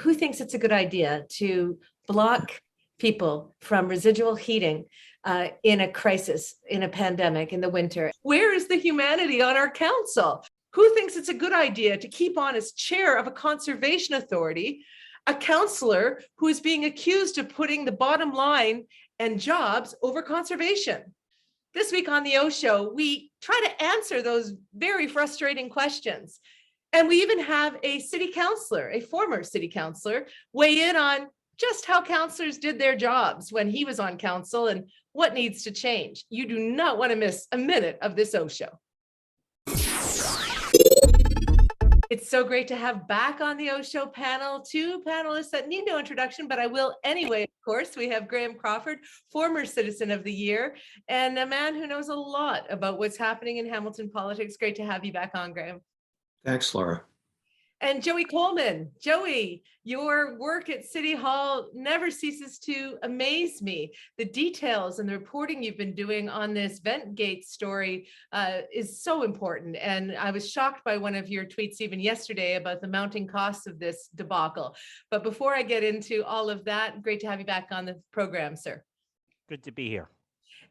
who thinks it's a good idea to block people from residual heating in a crisis, in a pandemic, in the winter? Where is the humanity on our council? Who thinks it's a good idea to keep on as chair of a conservation authority a councillor who is being accused of putting the bottom line and jobs over conservation? This week on the OShow, we try to answer those very frustrating questions. And we even have a city councillor, a former city councillor, weigh in on just how councillors did their jobs when he was on council and what needs to change. You do not want to miss a minute of this OShow. It's so great to have back on the OShow panel two panelists that need no introduction, but I will anyway. Of course, we have Graham Crawford, former Citizen of the Year, and a man who knows a lot about what's happening in Hamilton politics. Great to have you back on, Graham. Thanks, Laura. And Joey Coleman. Joey, your work at City Hall never ceases to amaze me. The details and the reporting you've been doing on this Ventgate story is so important. And I was shocked by one of your tweets even yesterday about the mounting costs of this debacle. But before I get into all of that, great to have you back on the program, sir. Good to be here.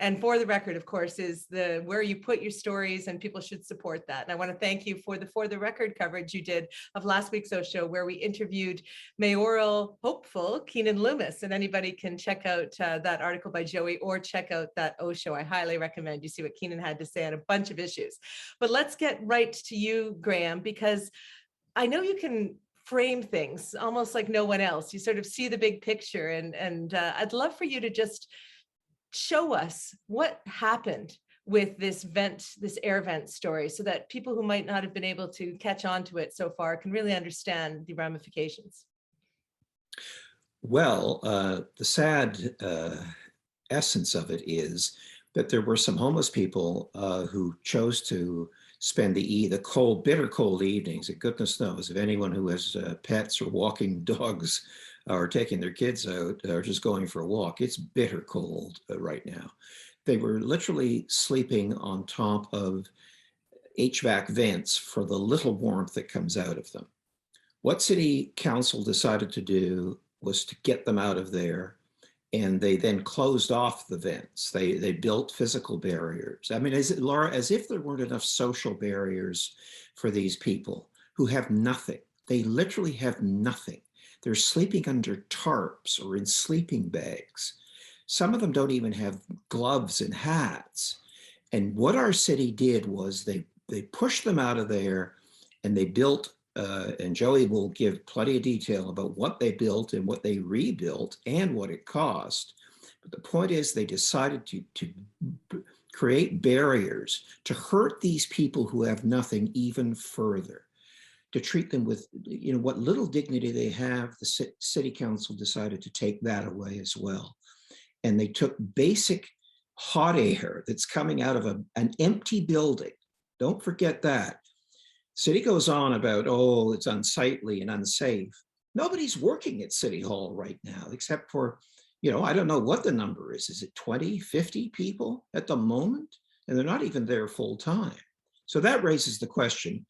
And For the Record, of course, is where you put your stories, and people should support that. And I want to thank you for the Record coverage you did of last week's OShow, where we interviewed mayoral hopeful Keenan Loomis. And anybody can check out that article by Joey or check out that OShow. I highly recommend you see what Keenan had to say on a bunch of issues. But let's get right to you, Graham, because I know you can frame things almost like no one else. You sort of see the big picture, and I'd love for you to just show us what happened with this air vent story, so that people who might not have been able to catch on to it so far can really understand the ramifications. Well, the sad essence of it is that there were some homeless people who chose to spend the cold, bitter cold evenings. And goodness knows, if anyone who has pets or walking dogs or taking their kids out or just going for a walk, it's bitter cold right now. They were literally sleeping on top of HVAC vents for the little warmth that comes out of them. What City Council decided to do was to get them out of there, and they then closed off the vents. They built physical barriers. I mean, Laura, as if there weren't enough social barriers for these people who have nothing. They literally have nothing. They're sleeping under tarps or in sleeping bags. Some of them don't even have gloves and hats. And what our city did was they pushed them out of there, and they built, and Joey will give plenty of detail about what they built and what they rebuilt and what it cost. But the point is, they decided to create barriers to hurt these people who have nothing even further, to treat them with, what little dignity they have. The City Council decided to take that away as well. And they took basic hot air that's coming out of an empty building. Don't forget that. City goes on about, oh, it's unsightly and unsafe. Nobody's working at City Hall right now, except for, I don't know what the number is. Is it 20, 50 people at the moment? And they're not even there full time. So that raises the question,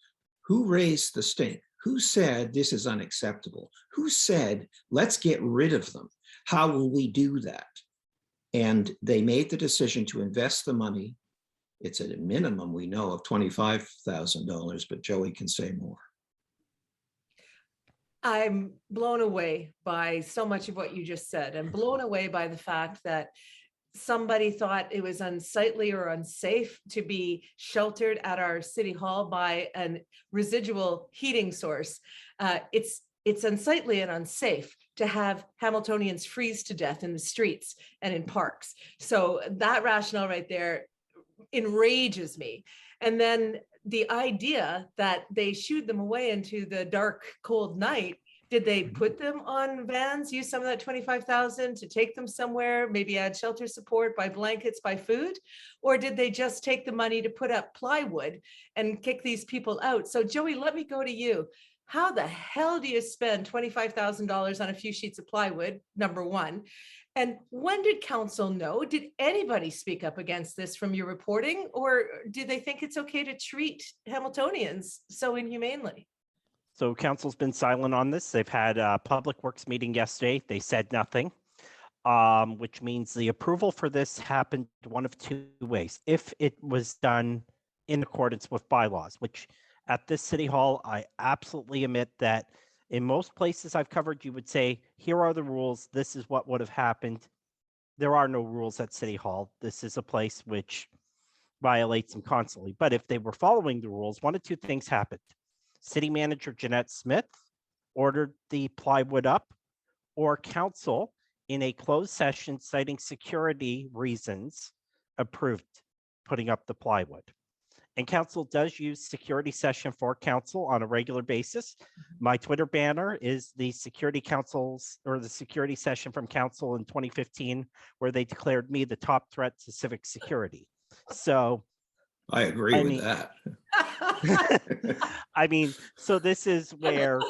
who raised the stink? Who said this is unacceptable? Who said, let's get rid of them? How will we do that? And they made the decision to invest the money. It's at a minimum, we know, of $25,000, but Joey can say more. I'm blown away by so much of what you just said. I'm blown away by the fact that somebody thought it was unsightly or unsafe to be sheltered at our City Hall by a residual heating source. It's unsightly and unsafe to have Hamiltonians freeze to death in the streets and in parks. So that rationale right there enrages me. And then the idea that they shooed them away into the dark, cold night. Did they put them on vans, use some of that $25,000 to take them somewhere, maybe add shelter support, buy blankets, buy food? Or did they just take the money to put up plywood and kick these people out? So Joey, let me go to you. How the hell do you spend $25,000 on a few sheets of plywood, number one? And when did council know? Did anybody speak up against this from your reporting? Or do they think it's okay to treat Hamiltonians so inhumanely? So council's been silent on this. They've had a public works meeting yesterday. They said nothing, which means the approval for this happened one of two ways. If it was done in accordance with bylaws, which at this city hall, I absolutely admit that in most places I've covered, you would say, here are the rules. This is what would have happened. There are no rules at city hall. This is a place which violates them constantly. But if they were following the rules, one of two things happened. City manager Jeanette Smith ordered the plywood up, or council in a closed session citing security reasons approved putting up the plywood. And council does use security session for council on a regular basis. My Twitter banner is the security councils or the security session from council in 2015, where they declared me the top threat to civic security. So I agree with mean, that. I mean, so this is where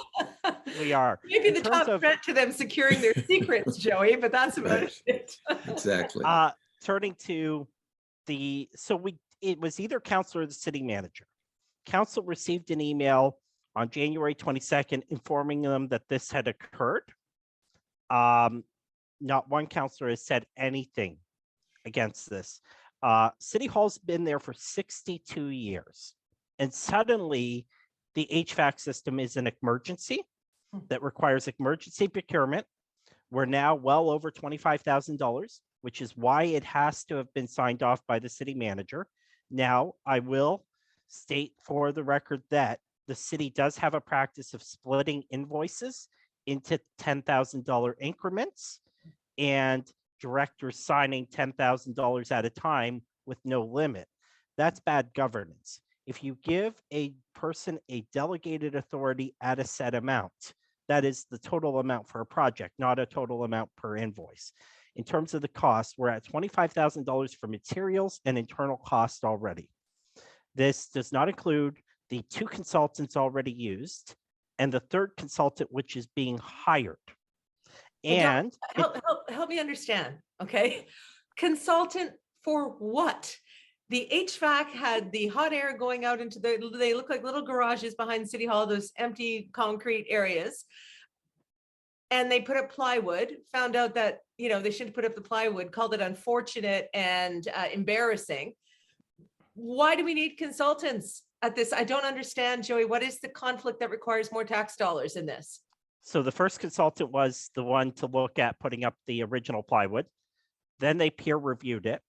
we are. Maybe In the terms top of, threat to them securing their secrets, Joey, but that's about Right. it. Exactly. turning to the, it was either council or the city manager. Council received an email on January 22nd informing them that this had occurred. Not one councillor has said anything against this. City Hall's been there for 62 years, and suddenly the HVAC system is an emergency that requires emergency procurement. We're now well over $25,000, which is why it has to have been signed off by the city manager. Now, I will state for the record that the city does have a practice of splitting invoices into $10,000 increments, and directors signing $10,000 at a time with no limit. That's bad governance. If you give a person a delegated authority at a set amount, that is the total amount for a project, not a total amount per invoice. In terms of the cost, we're at $25,000 for materials and internal costs already. This does not include the 2 consultants already used and the 3rd consultant, which is being hired. And help me understand, okay? Consultant for what? The HVAC had the hot air going out into they look like little garages behind City Hall, those empty concrete areas. And they put up plywood, found out that, they shouldn't put up the plywood, called it unfortunate and embarrassing. Why do we need consultants at this? I don't understand, Joey. What is the conflict that requires more tax dollars in this? So the first consultant was the one to look at putting up the original plywood. Then they peer reviewed it.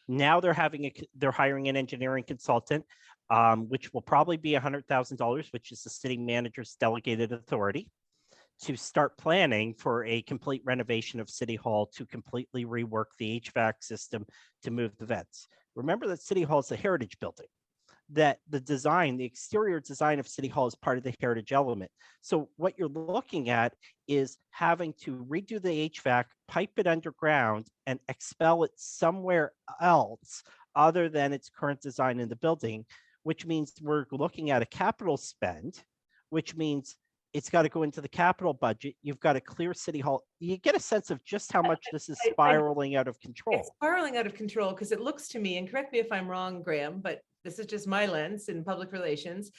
Now they're hiring an engineering consultant, which will probably be $100,000, which is the city manager's delegated authority, to start planning for a complete renovation of City Hall, to completely rework the HVAC system, to move the vents. Remember that City Hall is a heritage building, that the exterior design of City Hall is part of the heritage element. So what you're looking at is having to redo the HVAC, pipe it underground, and expel it somewhere else other than its current design in the building, which means we're looking at a capital spend, which means it's got to go into the capital budget. You've got to clear City Hall. You get a sense of just how much this is spiraling out of control. It's spiraling out of control because it looks to me, and correct me if I'm wrong, Graham, but this is just my lens in public relations.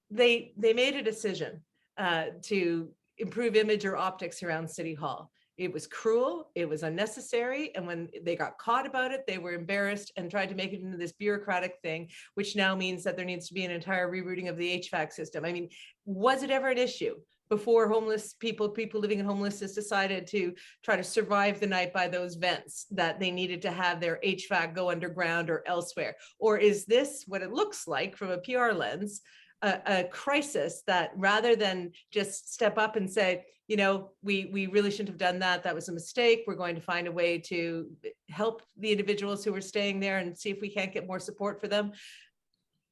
They made a decision to improve image or optics around City Hall. It was cruel, it was unnecessary, and when they got caught about it, they were embarrassed and tried to make it into this bureaucratic thing, which now means that there needs to be an entire rerouting of the HVAC system. I mean, was it ever an issue before homeless people living in homelessness decided to try to survive the night by those vents, that they needed to have their HVAC go underground or elsewhere? Or is this what it looks like from a PR lens, a crisis that rather than just step up and say, we really shouldn't have done that. That was a mistake. We're going to find a way to help the individuals who are staying there and see if we can't get more support for them.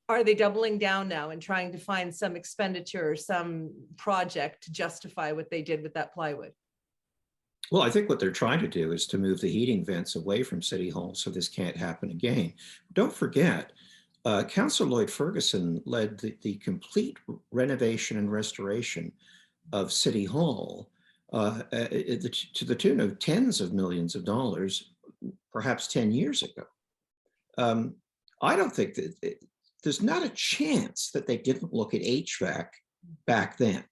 Are they doubling down now and trying to find some expenditure or some project to justify what they did with that plywood? Well, I think what they're trying to do is to move the heating vents away from City Hall so this can't happen again. Don't forget, Councillor Lloyd Ferguson led the complete renovation and restoration of City Hall to the tune of tens of millions of dollars, perhaps 10 years ago. I don't think that there's not a chance that they didn't look at HVAC back then.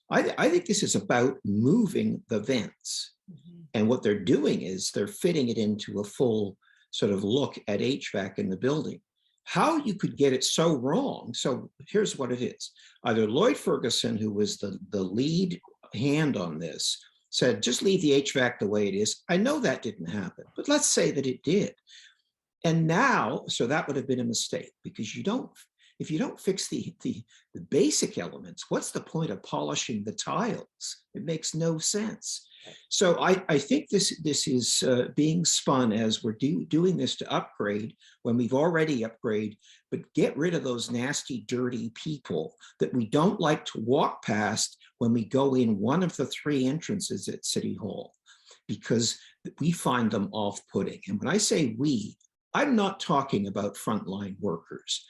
I think this is about moving the vents. And what they're doing is they're fitting it into a full sort of look at HVAC in the building. How you could get it so wrong. So here's what it is. Either Lloyd Ferguson, who was the lead hand on this, said, just leave the HVAC the way it is. I know that didn't happen, but let's say that it did. And now, so that would have been a mistake, because if you don't fix the basic elements, what's the point of polishing the tiles? It makes no sense. So I think this is being spun as we're doing this to upgrade when we've already upgraded, but get rid of those nasty, dirty people that we don't like to walk past when we go in one of the 3 entrances at City Hall, because we find them off-putting. And when I say we, I'm not talking about frontline workers.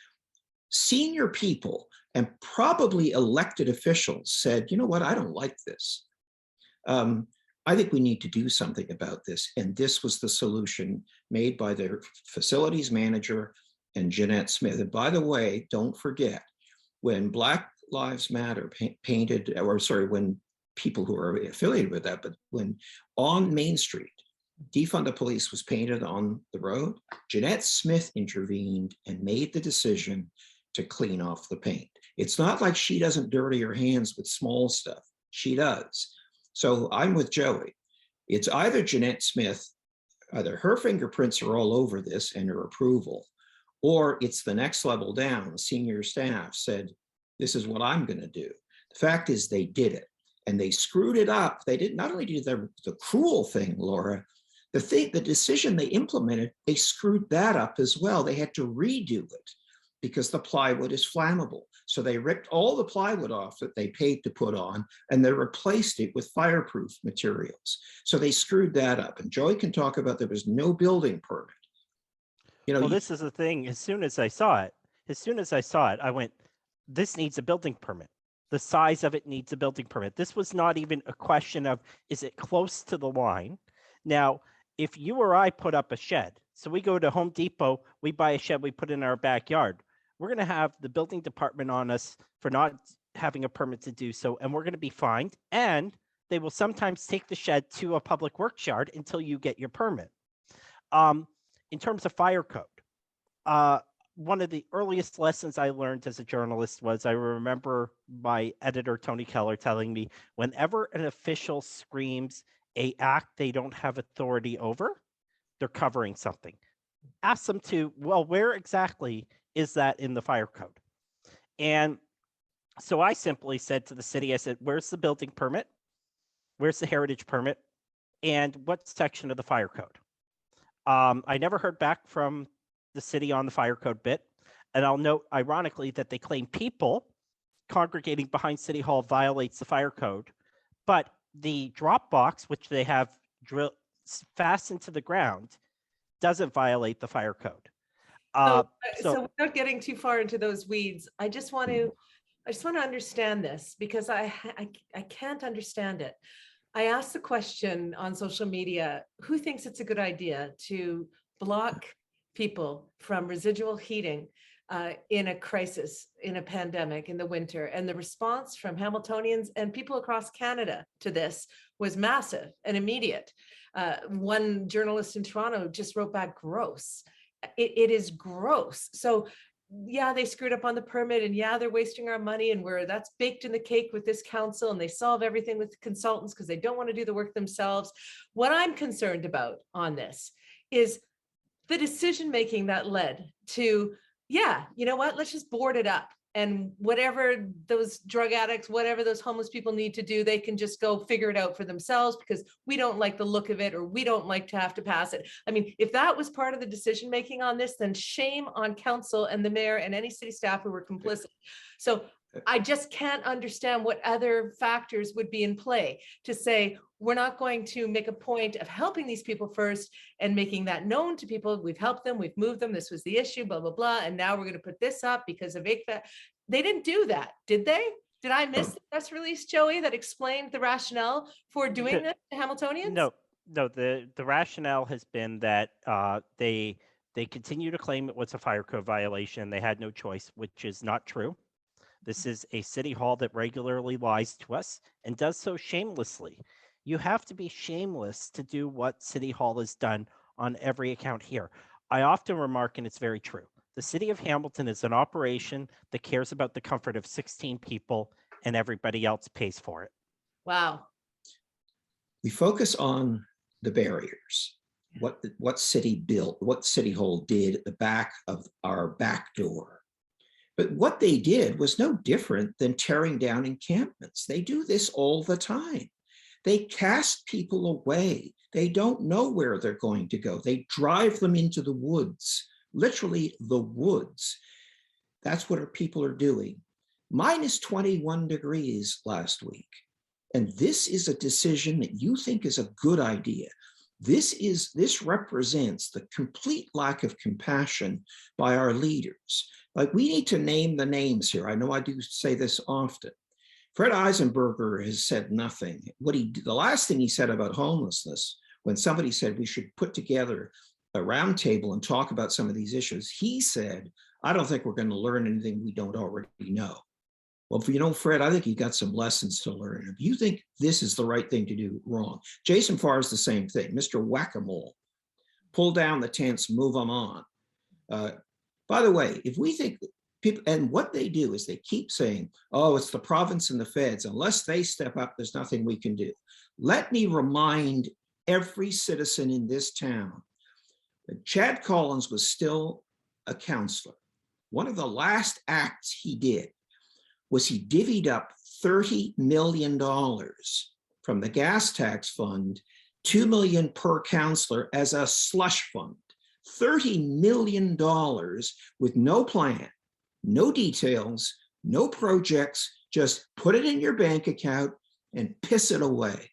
Senior people and probably elected officials said, you know what, I don't like this. I think we need to do something about this. And this was the solution made by their facilities manager and Jeanette Smith. And by the way, don't forget, when Black Lives Matter painted, or sorry, when people who are affiliated with that, but when on Main Street, defund the police was painted on the road, Jeanette Smith intervened and made the decision to clean off the paint. It's not like she doesn't dirty her hands with small stuff. She does. So I'm with Joey. It's either Jeanette Smith, either her fingerprints are all over this and her approval, or it's the next level down. Senior staff said, this is what I'm going to do. The fact is they did it, and they screwed it up. They did not only do the cruel thing, Laura, the decision they implemented, they screwed that up as well. They had to redo it because the plywood is flammable. So they ripped all the plywood off that they paid to put on, and they replaced it with fireproof materials. So they screwed that up. And Joey can talk about there was no building permit. You know, well, this is the thing. As soon as I saw it, I went, this needs a building permit. The size of it needs a building permit. This was not even a question of, is it close to the line? Now, if you or I put up a shed, so we go to Home Depot, we buy a shed, we put it in our backyard, we're going to have the building department on us for not having a permit to do so, and we're going to be fined, and they will sometimes take the shed to a public works yard until you get your permit. In terms of fire code, one of the earliest lessons I learned as a journalist was, I remember my editor, Tony Keller, telling me, whenever an official screams an act they don't have authority over, they're covering something. Ask them to, well, where exactly is that in the fire code? And so I simply said to the city, I said, where's the building permit? Where's the heritage permit? And what section of the fire code? I never heard back from the city on the fire code bit. And I'll note, ironically, that they claim people congregating behind City Hall violates the fire code, but the drop box, which they have drilled fastened to the ground, doesn't violate the fire code. So without getting too far into those weeds, I just want to understand this, because I can't understand it. I asked the question on social media, who thinks it's a good idea to block people from residual heating in a crisis, in a pandemic, in the winter? And the response from Hamiltonians and people across Canada to this was massive and immediate. One journalist in Toronto just wrote back, gross. It is gross. So yeah, they screwed up on the permit, and yeah, they're wasting our money, and that's baked in the cake with this council, and they solve everything with consultants because they don't want to do the work themselves. What I'm concerned about on this is the decision-making that led to, yeah, you know what, let's just board it up. And whatever those drug addicts, whatever those homeless people need to do, they can just go figure it out for themselves because we don't like the look of it, or we don't like to have to pass it. I mean, if that was part of the decision making on this, then shame on council and the mayor and any city staff who were complicit. So I just can't understand what other factors would be in play to say, we're not going to make a point of helping these people first and making that known to people. We've helped them, we've moved them, this was the issue, blah, blah, blah. And now we're going to put this up because of ICFA. They didn't do that, did they? Did I miss the press release, Joey, that explained the rationale for doing this to Hamiltonians? No, the rationale has been that they continue to claim it was a fire code violation. They had no choice, which is not true. This is a city hall that regularly lies to us and does so shamelessly. You have to be shameless to do what City Hall has done on every account here. I often remark, and it's very true, the city of Hamilton is an operation that cares about the comfort of 16 people and everybody else pays for it. Wow. We focus on the barriers, what city built, what City Hall did at the back of our back door. But what they did was no different than tearing down encampments. They do this all the time. They cast people away. They don't know where they're going to go. They drive them into the woods, literally the woods. That's what our people are doing. Minus 21 degrees last week. And this is a decision that you think is a good idea. This represents the complete lack of compassion by our leaders. Like, we need to name the names here. I know I do say this often. Fred Eisenberger has said nothing. The last thing he said about homelessness, when somebody said we should put together a roundtable and talk about some of these issues, he said, I don't think we're going to learn anything we don't already know. Well, you know, Fred, I think you got some lessons to learn. If you think this is the right thing to do, wrong. Jason Farr is the same thing. Mr. Whack-a-Mole, pull down the tents, move them on. By the way, if we think people, and what they do is they keep saying, oh, it's the province and the feds. Unless they step up, there's nothing we can do. Let me remind every citizen in this town that Chad Collins was still a councillor. One of the last acts he did was he divvied up $30 million from the gas tax fund, $2 million per councillor as a slush fund. $30 million with no plan, no details, no projects, just put it in your bank account and piss it away.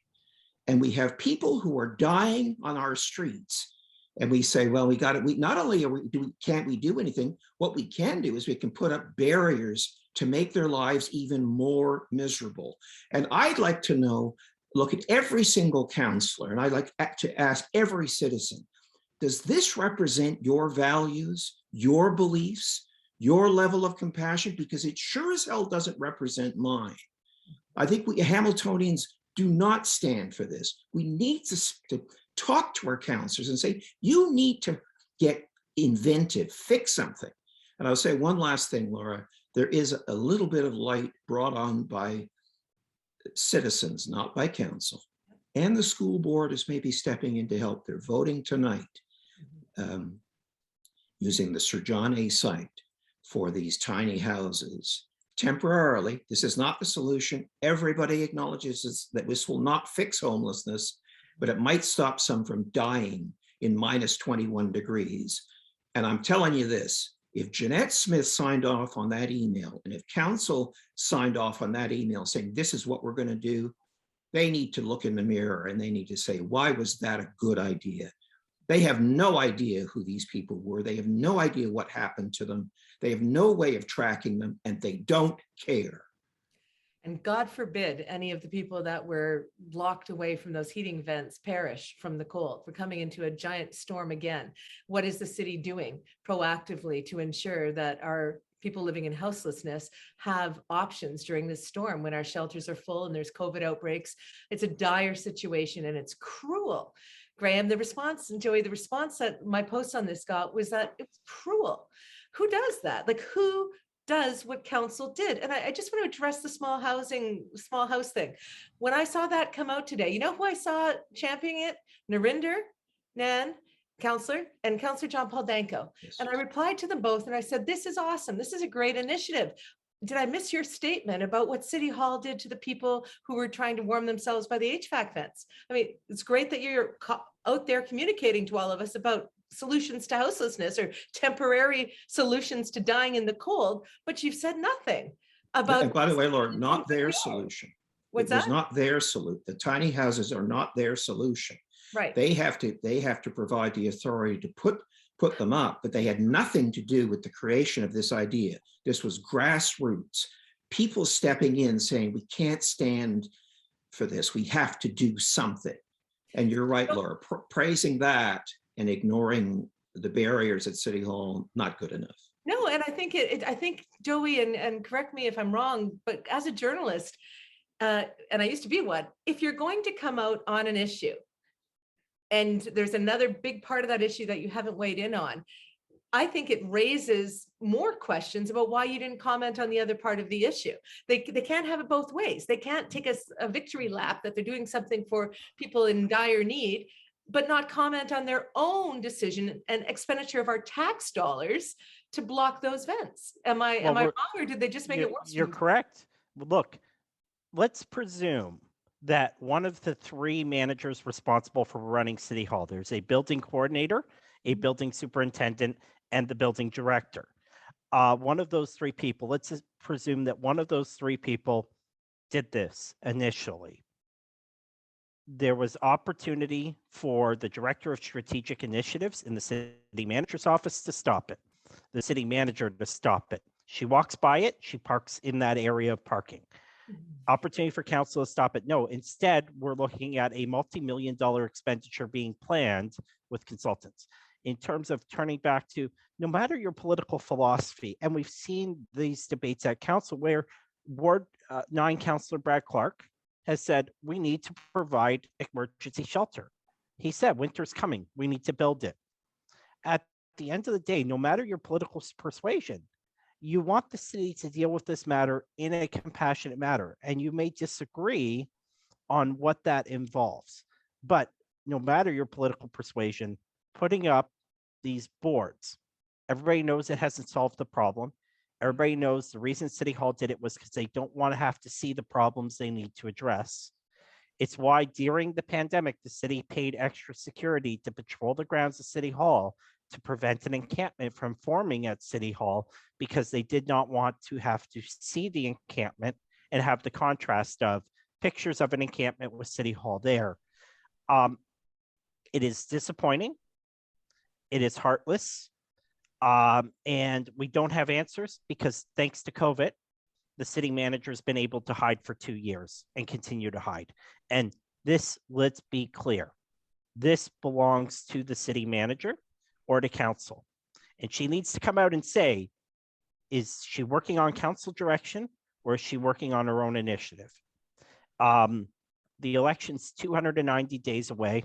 And we have people who are dying on our streets. And we say, well, we got it. We not only can't we do anything, what we can do is we can put up barriers to make their lives even more miserable. And I'd like to know, look at every single councillor, and I'd like to ask every citizen, does this represent your values, your beliefs, your level of compassion? Because it sure as hell doesn't represent mine. I think we Hamiltonians do not stand for this. We need to talk to our councillors and say, you need to get inventive, fix something. And I'll say one last thing, Laura. There is a little bit of light brought on by citizens, not by council. And the school board is maybe stepping in to help. They're voting tonight using the Sir John A site for these tiny houses temporarily. This is not the solution. Everybody acknowledges that this will not fix homelessness, but it might stop some from dying in minus 21 degrees. And I'm telling you this, if Jeanette Smith signed off on that email, and if council signed off on that email saying, this is what we're going to do, they need to look in the mirror and they need to say, why was that a good idea? They have no idea who these people were. They have no idea what happened to them. They have no way of tracking them, and they don't care. And God forbid any of the people that were locked away from those heating vents perish from the cold. We're coming into a giant storm again. What is the city doing proactively to ensure that our people living in houselessness have options during this storm when our shelters are full and there's COVID outbreaks? It's a dire situation and it's cruel. Graham, the response, and Joey, the response that my post on this got was that it's cruel. Who does that? Like, who does what council did? And I just want to address the small house thing. When I saw that come out today, you know who I saw championing it? Narinder, Nan, Councillor, and Councillor John Paul Danko. Yes. And I replied to them both and I said, this is awesome. This is a great initiative. Did I miss your statement about what City Hall did to the people who were trying to warm themselves by the HVAC vents? I mean, it's great that you're out there communicating to all of us about solutions to houselessness or temporary solutions to dying in the cold, but you've said nothing about. And by the way, Laura, not their solution. What's it was that? not their solution. The tiny houses are not their solution. Right. They have to provide the authority to put them up, but they had nothing to do with the creation of this idea. This was grassroots, people stepping in saying, we can't stand for this. We have to do something. And you're right, Laura, praising that and ignoring the barriers at City Hall, not good enough. No, and I think I think Joey, and correct me if I'm wrong, but as a journalist, and I used to be one, if you're going to come out on an issue and there's another big part of that issue that you haven't weighed in on, I think it raises more questions about why you didn't comment on the other part of the issue. They can't have it both ways. They can't take a victory lap that they're doing something for people in dire need, but not comment on their own decision and expenditure of our tax dollars to block those vents. Am I wrong, or did they just make it worse? You're correct. Look, let's presume that one of the three managers responsible for running City Hall, there's a building coordinator, a building superintendent, and the building director. One of those three people, let's just presume that one of those three people did this initially. There was opportunity for the director of strategic initiatives in the city manager's office to stop it, the city manager to stop it. She walks by it, she parks in that area of parking. Opportunity for council to stop it. No, instead, we're looking at a multi-million-dollar expenditure being planned with consultants. In terms of turning back to, no matter your political philosophy, and we've seen these debates at council where Ward 9 Councillor Brad Clark has said, we need to provide emergency shelter. He said, winter's coming, we need to build it. At the end of the day, no matter your political persuasion, you want the city to deal with this matter in a compassionate manner, and you may disagree on what that involves. But no matter your political persuasion, putting up these boards, everybody knows it hasn't solved the problem. Everybody knows the reason City Hall did it was because they don't want to have to see the problems they need to address. It's why during the pandemic, the city paid extra security to patrol the grounds of City Hall to prevent an encampment from forming at City Hall, because they did not want to have to see the encampment and have the contrast of pictures of an encampment with City Hall there. It is disappointing. It is heartless. And we don't have answers because thanks to COVID, the city manager has been able to hide for 2 years and continue to hide. And this, let's be clear, this belongs to the city manager or to council. And she needs to come out and say, is she working on council direction or is she working on her own initiative? The election's 290 days away.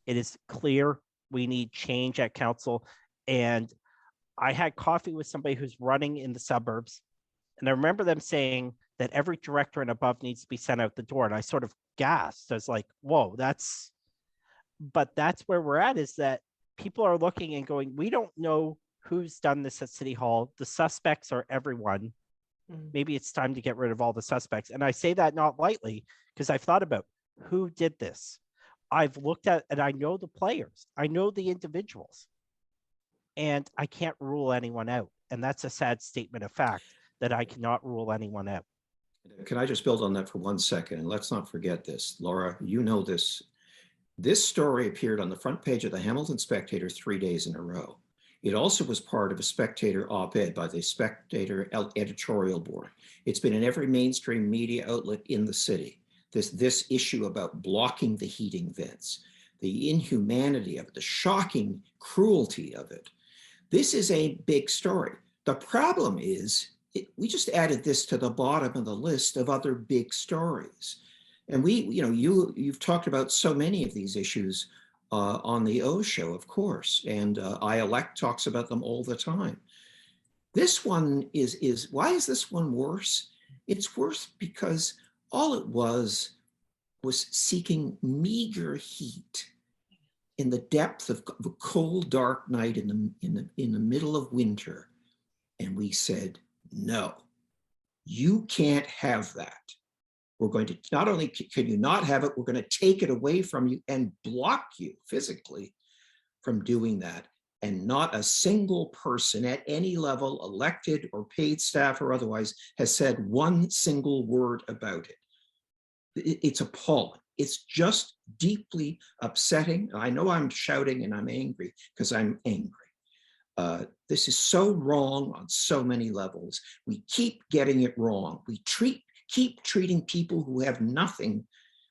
It is clear we need change at council. And I had coffee with somebody who's running in the suburbs, and I remember them saying that every director and above needs to be sent out the door. And I sort of gasped. I was like, whoa, that's where we're at, is that people are looking and going, we don't know who's done this at City Hall. The suspects are everyone. Maybe it's time to get rid of all the suspects. And I say that not lightly, because I've thought about who did this. I've looked at, and I know the players, I know the individuals, and I can't rule anyone out. And that's a sad statement of fact, that I cannot rule anyone out. Can I just build on that for 1 second? And let's not forget this. Laura, you know this. This story appeared on the front page of the Hamilton Spectator 3 days in a row. It also was part of a Spectator op-ed by the Spectator editorial board. It's been in every mainstream media outlet in the city. This issue about blocking the heating vents, the inhumanity of it, the shocking cruelty of it. This is a big story. The problem is, we just added this to the bottom of the list of other big stories. And you've talked about so many of these issues on the OShow, of course, and I-Elect talks about them all the time. This one is why is this one worse? It's worse because all it was seeking meager heat in the depth of a cold, dark night in the middle of winter. And we said, no, you can't have that. We're going to, not only can you not have it, we're going to take it away from you and block you physically from doing that. And not a single person at any level, elected or paid staff or otherwise, has said one single word about it. It's appalling. It's just deeply upsetting. I know I'm shouting and I'm angry because I'm angry. This is so wrong on so many levels. We keep getting it wrong. We keep treating people who have nothing.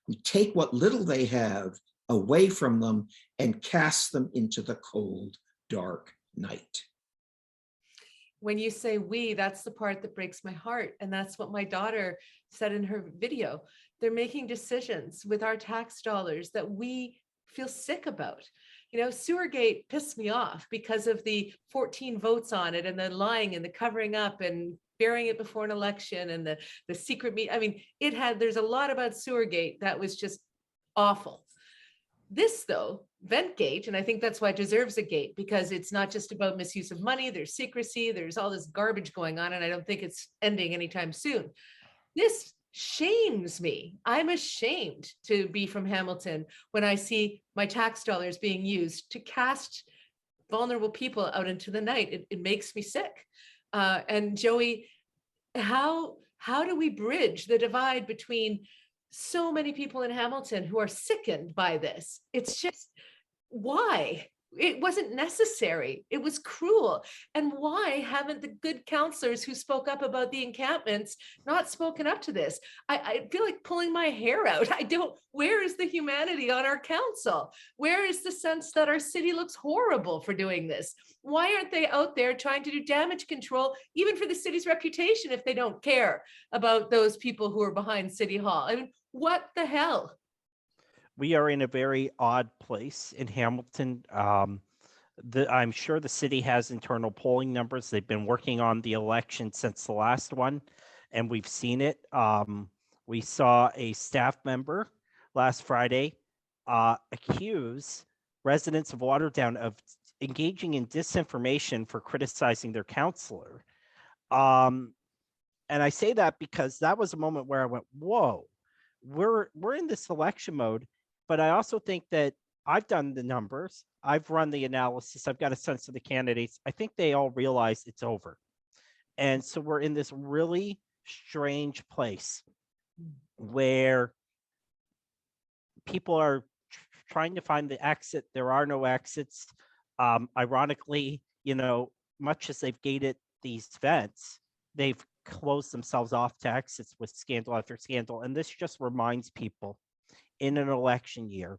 We take what little they have away from them and cast them into the cold, dark night. When you say we, that's the part that breaks my heart. And that's what my daughter said in her video. They're making decisions with our tax dollars that we feel sick about. You know, Sewergate pissed me off because of the 14 votes on it and the lying and the covering up and burying it before an election and the secret meet. I mean, there's a lot about Sewergate that was just awful. This though, Ventgate, and I think that's why it deserves a gate, because it's not just about misuse of money, there's secrecy, there's all this garbage going on, and I don't think it's ending anytime soon. This shames me. I'm ashamed to be from Hamilton when I see my tax dollars being used to cast vulnerable people out into the night. It makes me sick. And Joey, how do we bridge the divide between so many people in Hamilton who are sickened by this? It's just, why? It wasn't necessary. It was cruel. And why haven't the good councillors who spoke up about the encampments not spoken up to this? I feel like pulling my hair out. Where is the humanity on our council? Where is the sense that our city looks horrible for doing this? Why aren't they out there trying to do damage control, even for the city's reputation, if they don't care about those people who are behind City Hall? I mean, what the hell? We are in a very odd place in Hamilton. I'm sure the city has internal polling numbers. They've been working on the election since the last one, and we've seen it. We saw a staff member last Friday accuse residents of Waterdown of engaging in disinformation for criticizing their councillor. And I say that because that was a moment where I went, whoa, we're in this election mode. But I also think that I've done the numbers, I've run the analysis, I've got a sense of the candidates. I think they all realize it's over. And so we're in this really strange place where people are trying to find the exit. There are no exits. Ironically, you know, much as they've gated these vents, they've closed themselves off to exits with scandal after scandal. And this just reminds people in an election year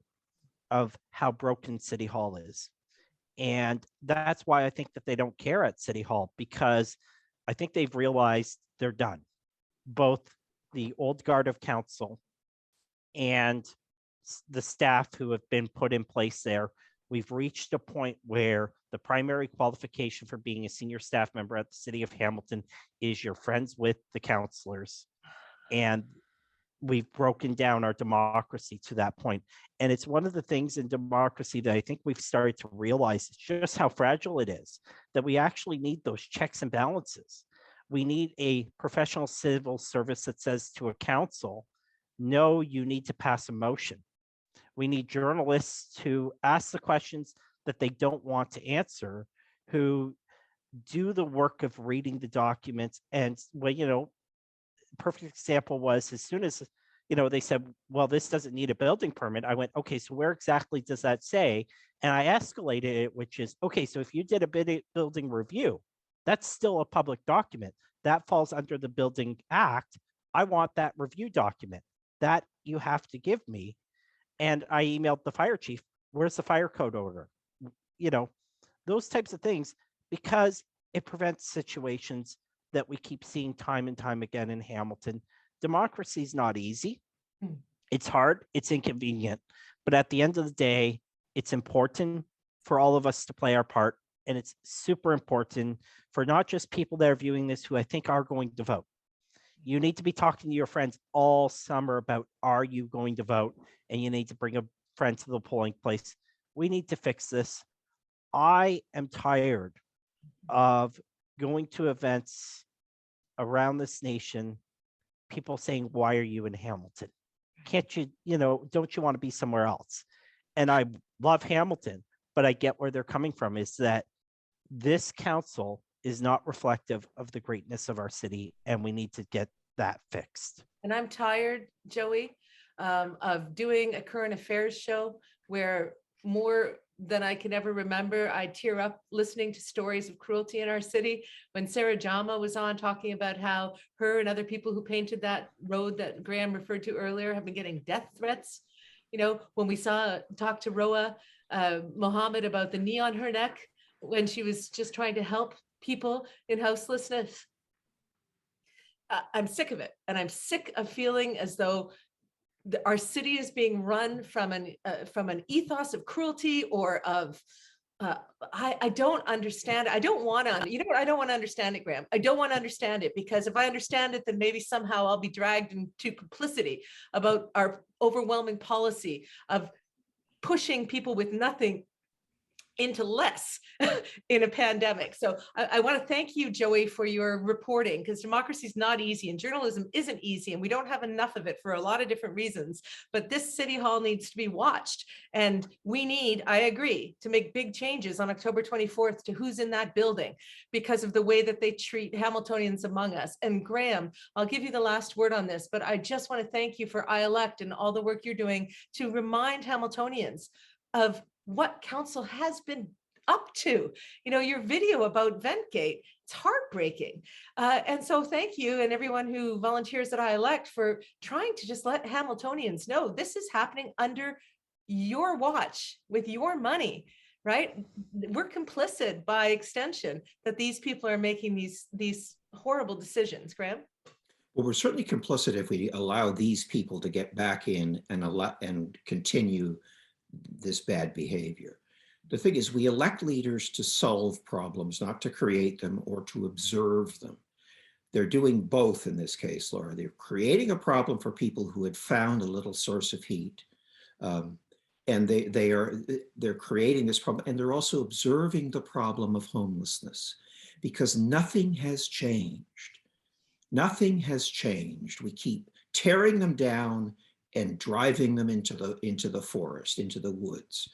of how broken City Hall is. And that's why I think that they don't care at City Hall, because I think they've realized they're done. Both the old guard of council and the staff who have been put in place there, we've reached a point where the primary qualification for being a senior staff member at the city of Hamilton is you're friends with the councillors. And we've broken down our democracy to that point. And it's one of the things in democracy that I think we've started to realize just how fragile it is, that we actually need those checks and balances. We need a professional civil service that says to a council, no, you need to pass a motion. We need journalists to ask the questions that they don't want to answer, who do the work of reading the documents. And, well, you know, perfect example was as soon as, you know, they said, well, this doesn't need a building permit. I went, okay, so where exactly does that say? And I escalated it, which is, okay, so if you did a building review, that's still a public document. That falls under the Building Act. I want that review document that you have to give me. And I emailed the fire chief, where's the fire code order? You know, those types of things, because it prevents situations that we keep seeing time and time again in Hamilton. Democracy is not easy. It's hard, it's inconvenient, but at the end of the day, it's important for all of us to play our part. And it's super important for not just people that are viewing this who I think are going to vote. You need to be talking to your friends all summer about, are you going to vote? And you need to bring a friend to the polling place. We need to fix this. I am tired of going to events around this nation, people saying, why are you in Hamilton? Can't you, you know, don't you want to be somewhere else? And I love Hamilton, but I get where they're coming from, is that this council is not reflective of the greatness of our city, and we need to get that fixed. And I'm tired, Joey, of doing a current affairs show where more than I can ever remember, I tear up listening to stories of cruelty in our city. When Sarah Jama was on talking about how her and other people who painted that road that Graham referred to earlier have been getting death threats. You know, when we talk to Roa Mohammed about the knee on her neck when she was just trying to help people in houselessness. I'm sick of it. And I'm sick of feeling as though our city is being run from an ethos of cruelty or of I don't understand. I don't want to, you know what? I don't want to understand it, Graham. I don't want to understand it, because if I understand it, then maybe somehow I'll be dragged into complicity about our overwhelming policy of pushing people with nothing into less in a pandemic. So I want to thank you, Joey, for your reporting, because democracy is not easy and journalism isn't easy, and we don't have enough of it for a lot of different reasons. But this city hall needs to be watched, and we need, I agree, to make big changes on October 24th to who's in that building because of the way that they treat Hamiltonians among us. And Graham, I'll give you the last word on this, but I just want to thank you for iElect and all the work you're doing to remind Hamiltonians of what council has been up to. You know, your video about Ventgate, it's heartbreaking. And so thank you and everyone who volunteers at iElect for trying to just let Hamiltonians know this is happening under your watch with your money, right? We're complicit by extension that these people are making these horrible decisions. Graham? Well, we're certainly complicit if we allow these people to get back in and continue this bad behavior. The thing is, we elect leaders to solve problems, not to create them or to observe them. They're doing both in this case, Laura. They're creating a problem for people who had found a little source of heat. And they're creating this problem, and they're also observing the problem of homelessness, because nothing has changed. Nothing has changed. We keep tearing them down and driving them into the forest, into the woods.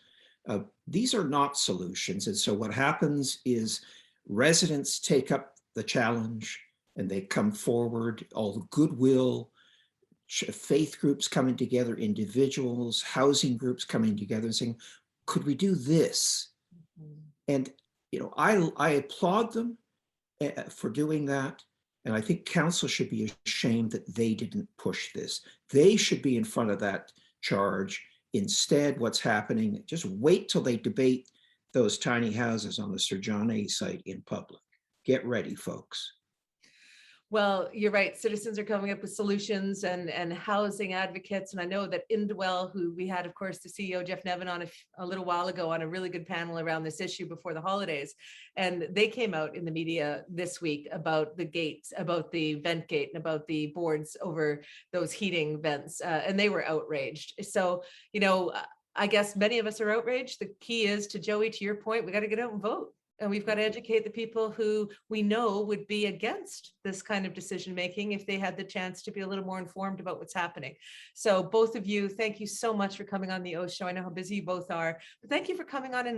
These are not solutions. And so what happens is residents take up the challenge and they come forward, all the goodwill, faith groups coming together, individuals, housing groups coming together and saying, could we do this? And, you know, I applaud them for doing that. And I think council should be ashamed that they didn't push this. They should be in front of that charge. Instead, what's happening, just wait till they debate those tiny houses on the Sir John A site in public. Get ready, folks. Well, you're right. Citizens are coming up with solutions and housing advocates. And I know that Indwell, who we had, of course, the CEO, Jeff Nevin, on a little while ago on a really good panel around this issue before the holidays. And they came out in the media this week about the gates, about the vent gate and about the boards over those heating vents. And they were outraged. So, you know, I guess many of us are outraged. The key is, to Joey, to your point, we got to get out and vote. And we've got to educate the people who we know would be against this kind of decision making if they had the chance to be a little more informed about what's happening. So both of you, thank you so much for coming on the OShow. I know how busy you both are, but thank you for coming on and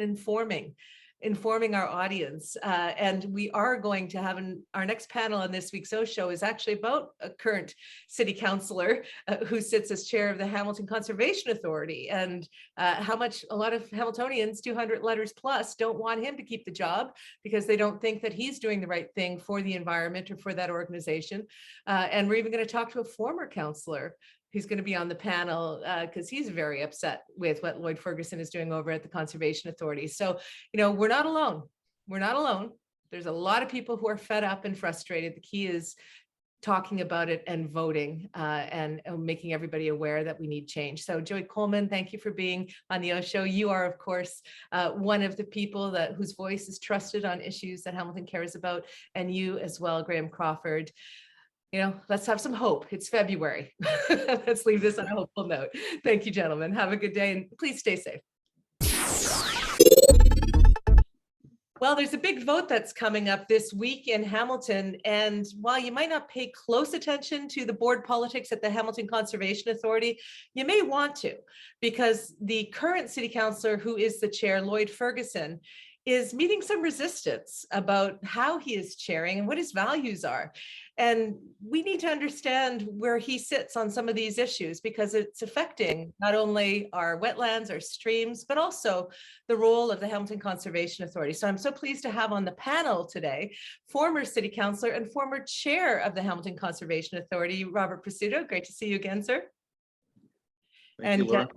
informing our audience. And we are going to have our next panel on this week's OShow is actually about a current city councillor who sits as chair of the Hamilton Conservation Authority, and how much a lot of Hamiltonians, 200 letters plus, don't want him to keep the job because they don't think that he's doing the right thing for the environment or for that organization. And we're even going to talk to a former councillor who's going to be on the panel because he's very upset with what Lloyd Ferguson is doing over at the Conservation Authority. So, you know, we're not alone. We're not alone. There's a lot of people who are fed up and frustrated. The key is talking about it and voting and making everybody aware that we need change. So Joey Coleman, thank you for being on the OShow. You are, of course, one of the people whose voice is trusted on issues that Hamilton cares about, and you as well, Graham Crawford. You know, let's have some hope. It's February. Let's leave this on a hopeful note. Thank you, gentlemen. Have a good day and please stay safe. Well, there's a big vote that's coming up this week in Hamilton. And while you might not pay close attention to the board politics at the Hamilton Conservation Authority, you may want to, because the current city councillor, who is the chair, Lloyd Ferguson, is meeting some resistance about how he is chairing and what his values are. And we need to understand where he sits on some of these issues, because it's affecting not only our wetlands, our streams, but also the role of the Hamilton Conservation Authority. So I'm so pleased to have on the panel today, former city councillor and former chair of the Hamilton Conservation Authority, Robert Pasuta. Great to see you again, sir. Thank you, Laura.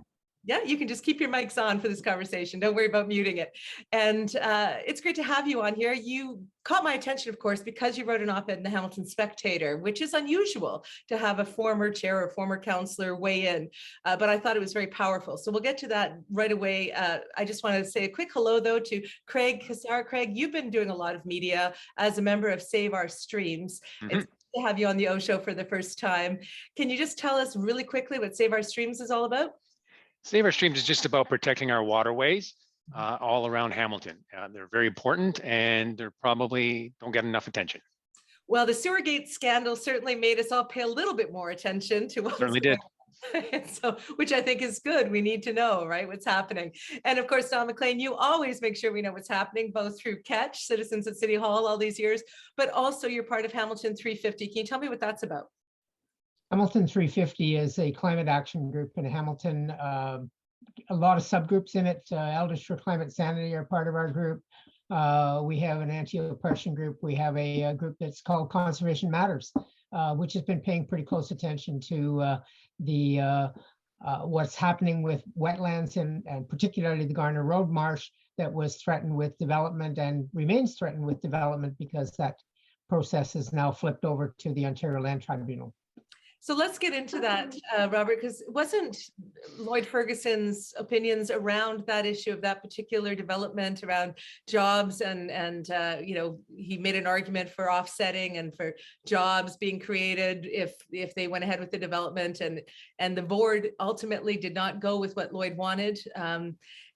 Yeah, you can just keep your mics on for this conversation. Don't worry about muting it. And it's great to have you on here. You caught my attention, of course, because you wrote an op-ed in the Hamilton Spectator, which is unusual to have a former chair or former councillor weigh in, but I thought it was very powerful. So we'll get to that right away. I just want to say a quick hello, though, to Craig Cassar. Craig, you've been doing a lot of media as a member of Save Our Streams. Mm-hmm. It's good to have you on the OShow for the first time. Can you just tell us really quickly what Save Our Streams is all about? Save Our Streams is just about protecting our waterways all around Hamilton. They're very important and they're probably don't get enough attention. Well, the Sewergate scandal certainly made us all pay a little bit more attention to what Certainly did. So, which I think is good. We need to know, right, what's happening. And of course, Don McLean, you always make sure we know what's happening, both through Catch, Citizens at City Hall all these years, but also you're part of Hamilton 350. Can you tell me what that's about? Hamilton 350 is a climate action group in Hamilton. A lot of subgroups in it. Elders for Climate Sanity are part of our group. We have an anti-oppression group. We have a group that's called Conservation Matters, which has been paying pretty close attention to what's happening with wetlands and particularly the Garner Road Marsh that was threatened with development and remains threatened with development because that process is now flipped over to the Ontario Land Tribunal. So let's get into that, Robert, because wasn't Lloyd Ferguson's opinions around that issue of that particular development around jobs and you know, he made an argument for offsetting and for jobs being created if they went ahead with the development, and the board ultimately did not go with what Lloyd wanted.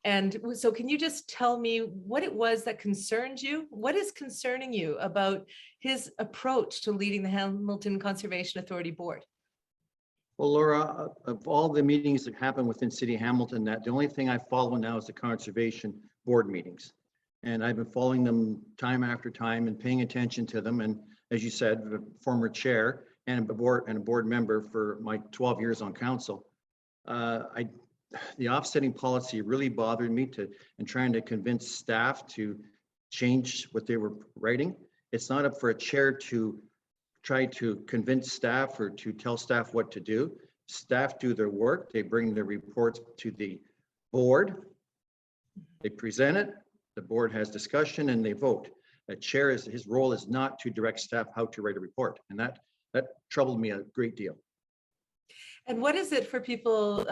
And so can you just tell me what it was that concerned you? What is concerning you about his approach to leading the Hamilton Conservation Authority Board? Well, Laura, of all the meetings that happen within City of Hamilton, that the only thing I follow now is the conservation board meetings. And I've been following them time after time and paying attention to them. And as you said, the former chair and a board member for my 12 years on council, the offsetting policy really bothered me and trying to convince staff to change what they were writing. It's not up for a chair to try to convince staff or to tell staff what to do. Staff do their work. They bring their reports to the board. They present it. The board has discussion and they vote. A chair his role is not to direct staff how to write a report. And that troubled me a great deal. And what is it for people,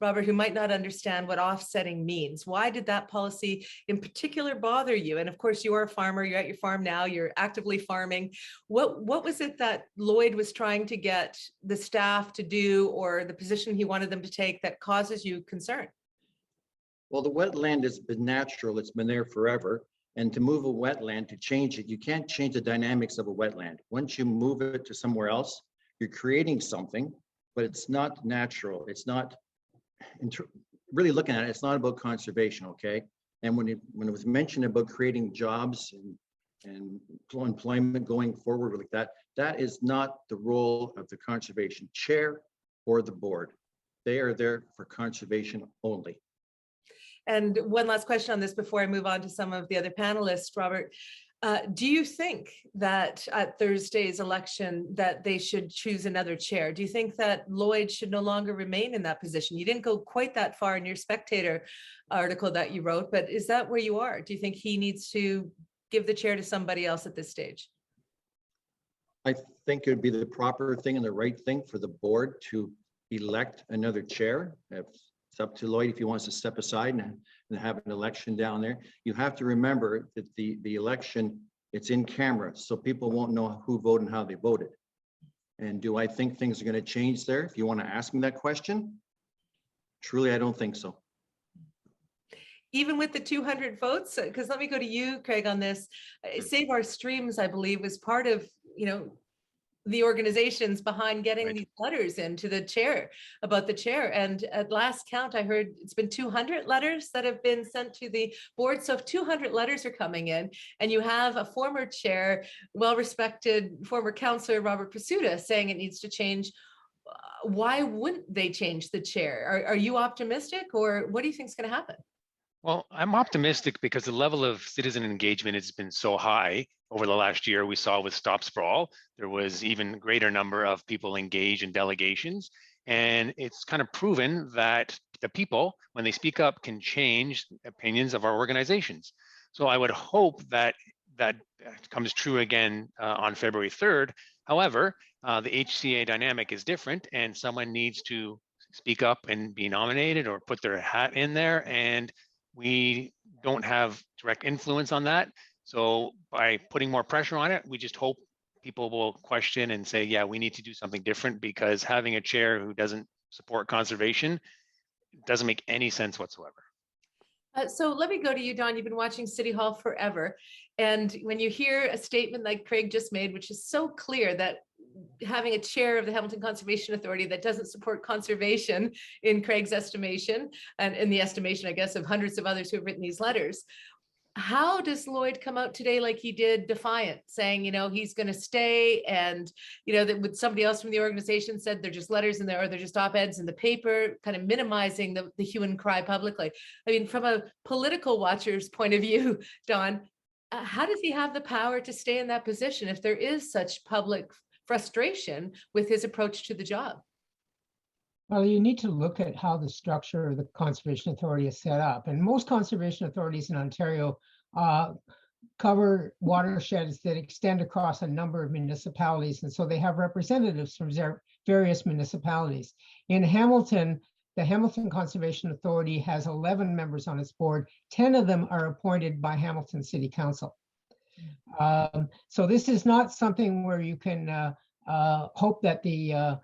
Robert, who might not understand what offsetting means? Why did that policy in particular bother you? And of course, you are a farmer, you're at your farm now, you're actively farming. What was it that Lloyd was trying to get the staff to do, or the position he wanted them to take, that causes you concern? Well, the wetland has been natural, it's been there forever. And to move a wetland, to change it, you can't change the dynamics of a wetland. Once you move it to somewhere else, you're creating something, but it's not natural. It's not, really looking at it, it's not about conservation, okay? And when it was mentioned about creating jobs and employment going forward like that, that is not the role of the conservation chair or the board. They are there for conservation only. And one last question on this before I move on to some of the other panelists, Robert. Do you think that at Thursday's election that they should choose another chair? Do you think that Lloyd should no longer remain in that position? You didn't go quite that far in your Spectator article that you wrote, but is that where you are? Do you think he needs to give the chair to somebody else at this stage? I think it would be the proper thing and the right thing for the board to elect another chair. It's up to Lloyd if he wants to step aside and have an election down there. You have to remember that the election, it's in camera, so people won't know who voted and how they voted. And do I think things are going to change there? If you want to ask me that question, truly, I don't think so. Even with the 200 votes, because let me go to you, Craig, on this. Save Our Streams, I believe, was part of, you know, the organizations behind getting these letters into the chair about the chair. And at last count, I heard it's been 200 letters that have been sent to the board. So if 200 letters are coming in and you have a former chair, well-respected former councillor Robert Pasuta saying it needs to change, why wouldn't they change the chair? Are you optimistic, or what do you think is going to happen? Well, I'm optimistic because the level of citizen engagement has been so high over the last year. We saw with Stop Sprawl, there was even greater number of people engaged in delegations. And it's kind of proven that the people, when they speak up, can change opinions of our organizations. So I would hope that that comes true again on February 3rd. However, the HCA dynamic is different, and someone needs to speak up and be nominated or put their hat in there, and we don't have direct influence on that. So by putting more pressure on it, we just hope people will question and say, yeah, we need to do something different, because having a chair who doesn't support conservation doesn't make any sense whatsoever. So let me go to you, Don. You've been watching City Hall forever. And when you hear a statement like Craig just made, which is so clear that having a chair of the Hamilton Conservation Authority that doesn't support conservation in Craig's estimation, and in the estimation, I guess, of hundreds of others who have written these letters, how does Lloyd come out today like he did, defiant, saying, you know, he's going to stay, and, you know, that with somebody else from the organization said they're just letters in there, or they're just op-eds in the paper, kind of minimizing the hue and cry publicly. I mean, from a political watcher's point of view, Don, how does he have the power to stay in that position if there is such public frustration with his approach to the job? Well, you need to look at how the structure of the Conservation Authority is set up. And most conservation authorities in Ontario cover watersheds that extend across a number of municipalities. And so they have representatives from various municipalities. In Hamilton, the Hamilton Conservation Authority has 11 members on its board. 10 of them are appointed by Hamilton City Council. So this is not something where you can hope that the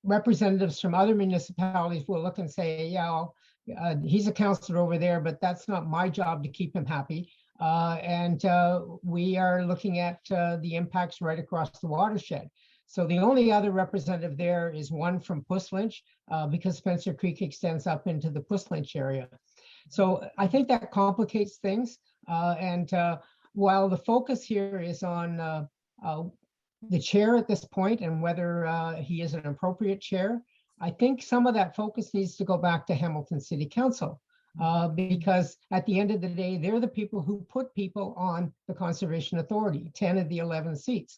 representatives from other municipalities will look and say, yeah, he's a councillor over there, but that's not my job to keep him happy. And we are looking at the impacts right across the watershed. So the only other representative there is one from Puslinch, because Spencer Creek extends up into the Puslinch area. So I think that complicates things. And while the focus here is on the chair at this point and whether he is an appropriate chair, I think some of that focus needs to go back to Hamilton City Council, because at the end of the day, they're the people who put people on the Conservation Authority, 10 of the 11 seats.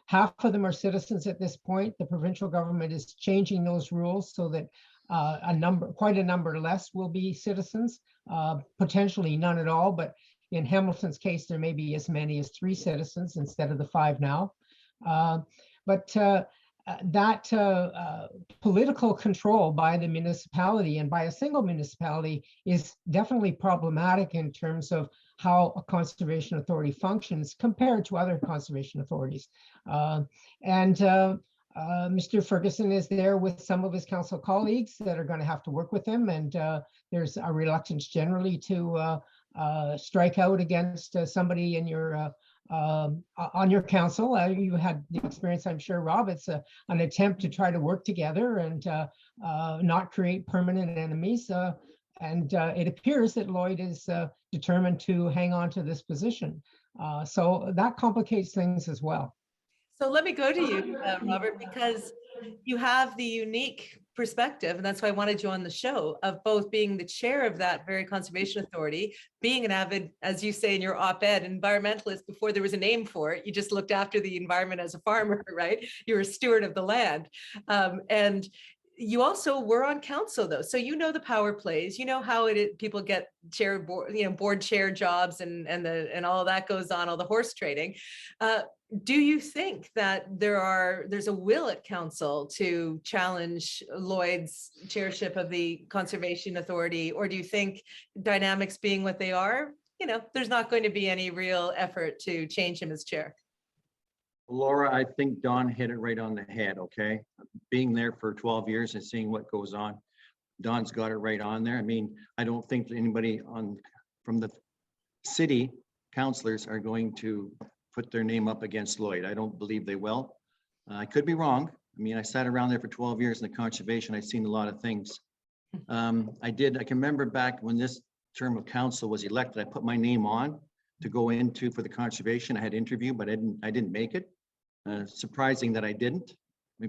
Half of them are citizens at this point. The provincial government is changing those rules so that quite a number less will be citizens, potentially none at all, but in Hamilton's case, there may be as many as 3 citizens instead of the 5 now. But that political control by the municipality and by a single municipality is definitely problematic in terms of how a conservation authority functions compared to other conservation authorities. Mr. Ferguson is there with some of his council colleagues that are going to have to work with him, and there's a reluctance generally to strike out against somebody in your on your council. You had the experience, I'm sure, Rob. It's an attempt to try to work together and not create permanent enemies. And it appears that Lloyd is determined to hang on to this position. So that complicates things as well. So let me go to you, Robert, because you have the unique perspective, and that's why I wanted you on the show, of both being the chair of that very conservation authority, being an avid, as you say in your op-ed, environmentalist before there was a name for it. You just looked after the environment as a farmer, right? You're a steward of the land. And you also were on council though, so you know the power plays, you know how people get chair board, board chair jobs and all of that goes on, all the horse trading. Do you think that there's a will at council to challenge Lloyd's chairship of the Conservation Authority, or do you think, dynamics being what they are, there's not going to be any real effort to change him as chair? Laura, I think Don hit it right on the head, okay? Being there for 12 years and seeing what goes on, Don's got it right on there. I mean, I don't think anybody from the city councillors are going to put their name up against Lloyd. I don't believe they will. I could be wrong. I mean, I sat around there for 12 years in the conservation. I've seen a lot of things. I can remember back when this term of council was elected, I put my name on to go into for the conservation. I had interview, but I didn't make it. Surprising that I didn't,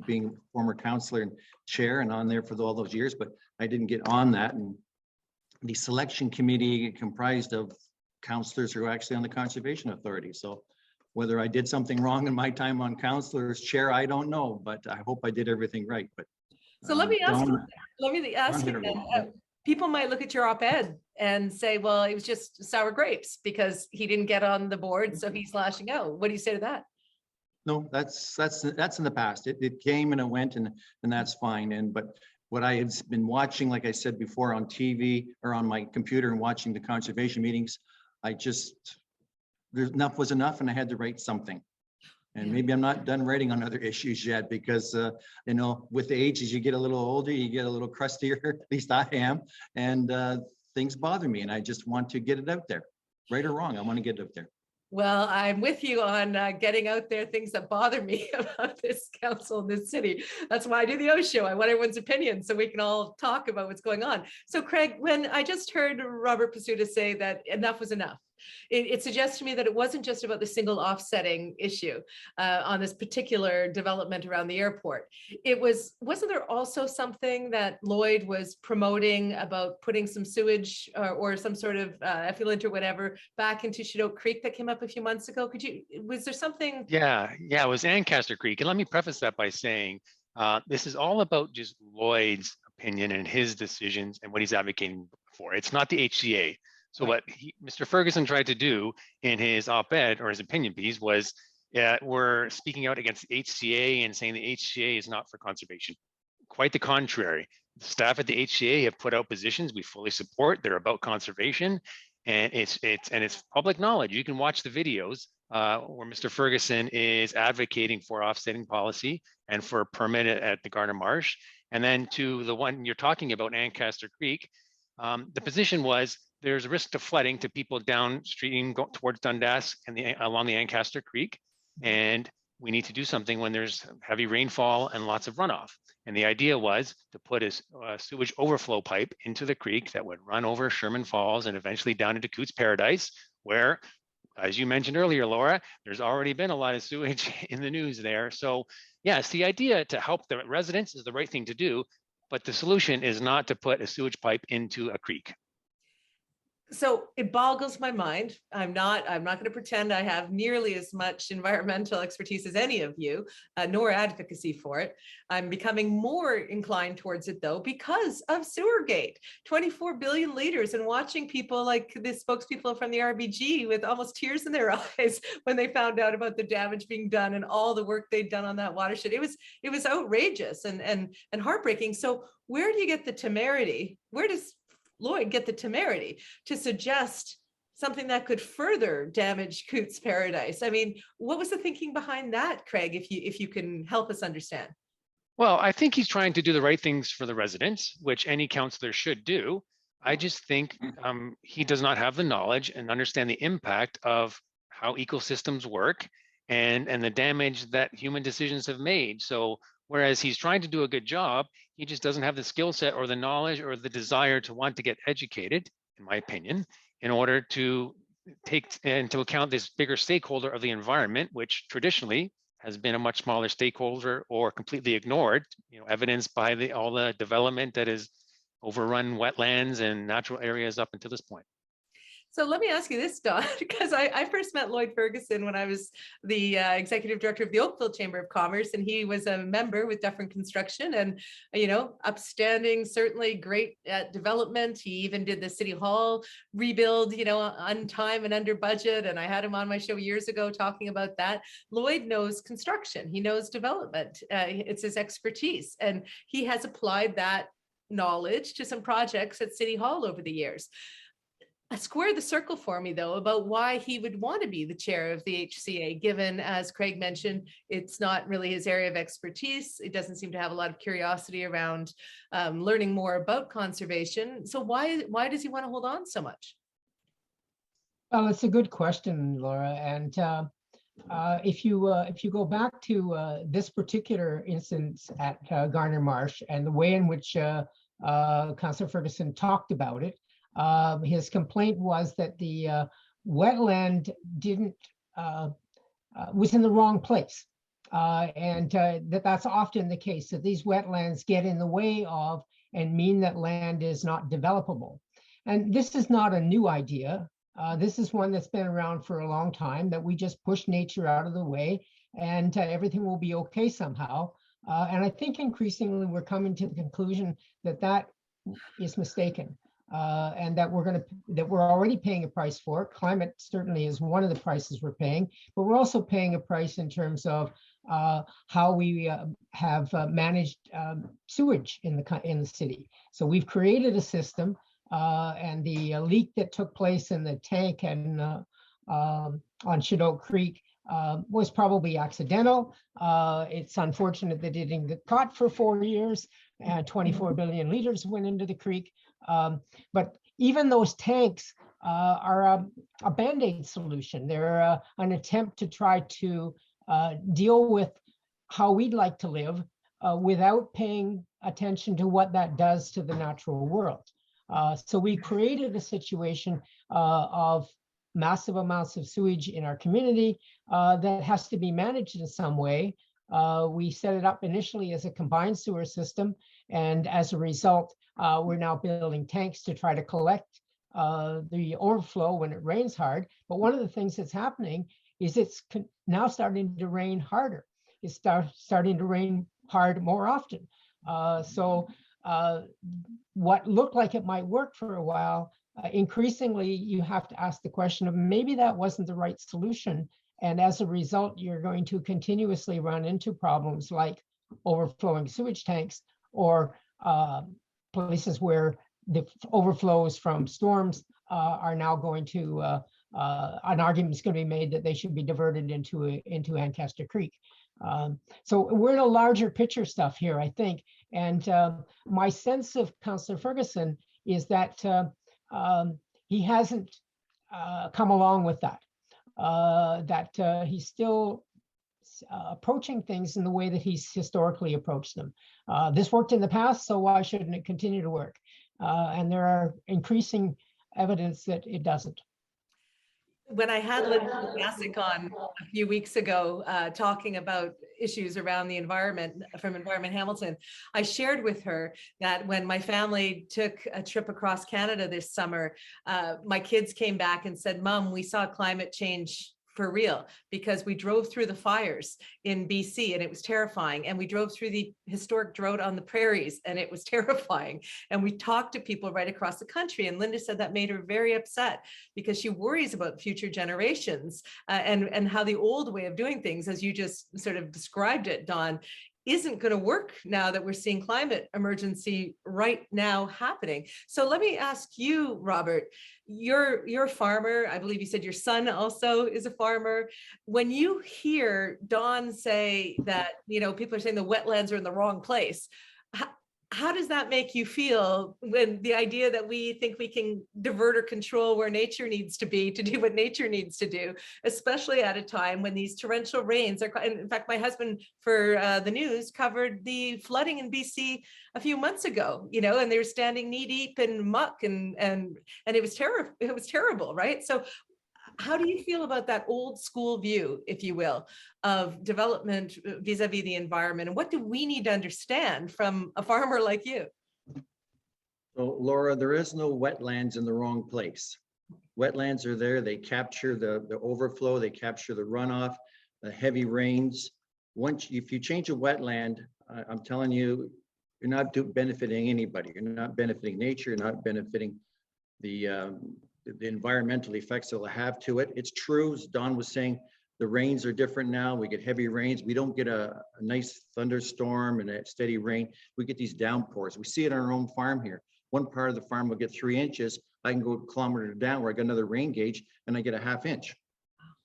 being a former councillor and chair and on there for all those years, but I didn't get on that. And the selection committee comprised of councillors who are actually on the Conservation Authority. So whether I did something wrong in my time on councillor's chair, I don't know, but I hope I did everything right. But So let me ask you, hit it then, wrong. people might look at your op-ed and say, well, it was just sour grapes because he didn't get on the board, so he's lashing out. What do you say to that? No, that's in the past. It came and it went, and that's fine. But what I have been watching, like I said before, on TV or on my computer and watching the conservation meetings, there's enough was enough, and I had to write something. And maybe I'm not done writing on other issues yet, because you know, with age, as you get a little older, you get a little crustier. At least I am, and things bother me, and I just want to get it out there, right or wrong. I want to get it out there. Well, I'm with you on getting out there things that bother me about this council in this city. That's why I do the OShow. I want everyone's opinion so we can all talk about what's going on. So Craig, when I just heard Robert Pasuta say that enough was enough, it suggests to me that it wasn't just about the single offsetting issue on this particular development around the airport. Wasn't there also something that Lloyd was promoting about putting some sewage or some sort of effluent or whatever back into Shadow Creek that came up a few months ago? Was there something? Yeah, it was Ancaster Creek. And let me preface that by saying, this is all about just Lloyd's opinion and his decisions and what he's advocating for. It's not the HCA. So what Mr. Ferguson tried to do in his op-ed or his opinion piece was, we're speaking out against the HCA and saying the HCA is not for conservation. Quite the contrary. The staff at the HCA have put out positions we fully support. They're about conservation, and it's public knowledge. You can watch the videos where Mr. Ferguson is advocating for offsetting policy and for a permit at the Garner Marsh. And then to the one you're talking about, Ancaster Creek, the position was there's a risk to flooding to people downstream towards Dundas and along the Ancaster Creek. And we need to do something when there's heavy rainfall and lots of runoff. And the idea was to put a sewage overflow pipe into the creek that would run over Sherman Falls and eventually down into Coots Paradise, where, as you mentioned earlier, Laura, there's already been a lot of sewage in the news there. So yes, the idea to help the residents is the right thing to do, but the solution is not to put a sewage pipe into a creek. So it boggles my mind. I'm not going to pretend I have nearly as much environmental expertise as any of you, nor advocacy for it. I'm becoming more inclined towards it though, because of Sewergate, 24 billion liters, and watching people like the spokespeople from the RBG with almost tears in their eyes when they found out about the damage being done and all the work they'd done on that watershed. It was outrageous and heartbreaking. So where do you get the temerity? Where does Lloyd get the temerity to suggest something that could further damage Coots Paradise? I mean, what was the thinking behind that, Craig, if you can help us understand? Well, I think he's trying to do the right things for the residents, which any councillor should do. I just think he does not have the knowledge and understand the impact of how ecosystems work and the damage that human decisions have made. So whereas he's trying to do a good job, he just doesn't have the skill set or the knowledge or the desire to want to get educated, in my opinion, in order to take into account this bigger stakeholder of the environment, which traditionally has been a much smaller stakeholder or completely ignored, evidenced by all the development that has overrun wetlands and natural areas up until this point. So let me ask you this, Don, because I first met Lloyd Ferguson when I was the executive director of the Oakville Chamber of Commerce, and he was a member with Dufferin Construction, and upstanding, certainly great at development. He even did the City Hall rebuild, on time and under budget. And I had him on my show years ago talking about that. Lloyd knows construction. He knows development. It's his expertise, and he has applied that knowledge to some projects at City Hall over the years. Square the circle for me, though, about why he would want to be the chair of the HCA, given, as Craig mentioned, it's not really his area of expertise. It doesn't seem to have a lot of curiosity around learning more about conservation. So why does he want to hold on so much? Well, it's a good question, Laura. And if you go back to this particular instance at Garner Marsh and the way in which Councillor Ferguson talked about it, his complaint was that the wetland was in the wrong place, and that's often the case, that these wetlands get in the way of and mean that land is not developable. And this is not a new idea. This is one that's been around for a long time, that we just push nature out of the way and everything will be okay somehow. And I think increasingly we're coming to the conclusion that that is mistaken. And that we're already paying a price for it. Climate certainly is one of the prices we're paying, but we're also paying a price in terms of how we have managed sewage in the city. So we've created a system, and the leak that took place in the tank and on Shadow Creek was probably accidental. It's unfortunate that it didn't get caught for 4 years, and 24 billion liters went into the creek. But even those tanks are a Band-Aid solution. They're an attempt to try to deal with how we'd like to live without paying attention to what that does to the natural world. So we created a situation of massive amounts of sewage in our community that has to be managed in some way. We set it up initially as a combined sewer system, and as a result, we're now building tanks to try to collect the overflow when it rains hard. But one of the things that's happening is it's now starting to rain harder. It's starting to rain hard more often. So what looked like it might work for a while, increasingly you have to ask the question of maybe that wasn't the right solution. And as a result, you're going to continuously run into problems like overflowing sewage tanks, or places where the overflows from storms are now going to, an argument is going to be made that they should be diverted into Ancaster Creek. So we're in a larger picture stuff here, I think. And my sense of Councillor Ferguson is that he hasn't come along with that, that he's still approaching things in the way that he's historically approached them. This worked in the past, so why shouldn't it continue to work? And there are increasing evidence that it doesn't. When I had Linda Jasic on a few weeks ago, talking about issues around the environment from Environment Hamilton, I shared with her that when my family took a trip across Canada this summer, my kids came back and said, "Mom, we saw climate change for real, because we drove through the fires in BC and it was terrifying. And we drove through the historic drought on the prairies and it was terrifying. And we talked to people right across the country." And Linda said that made her very upset because she worries about future generations and how the old way of doing things, as you just sort of described it, Don, isn't going to work now that we're seeing climate emergency right now happening. So let me ask you, Robert, you're a farmer. I believe you said your son also is a farmer. When you hear Don say that, you know, people are saying the wetlands are in the wrong place, how does that make you feel, when the idea that we think we can divert or control where nature needs to be to do what nature needs to do, especially at a time when these torrential rains are, and in fact, my husband for the news covered the flooding in BC a few months ago, you know, and they were standing knee deep in muck and it was terrible. It was terrible, right? So how do you feel about that old school view, if you will, of development vis-a-vis the environment? And what do we need to understand from a farmer like you? So Laura, there is no wetlands in the wrong place. Wetlands are there. They capture the overflow. They capture the runoff, the heavy rains. If you change a wetland, I'm telling you, you're not benefiting anybody. You're not benefiting nature. You're not benefiting the environmental effects it'll have to it. It's true, as Don was saying, the rains are different now. We get heavy rains. We don't get a nice thunderstorm and a steady rain. We get these downpours. We see it on our own farm here. One part of the farm will get 3 inches. I can go a kilometer down where I got another rain gauge and I get a ½ inch.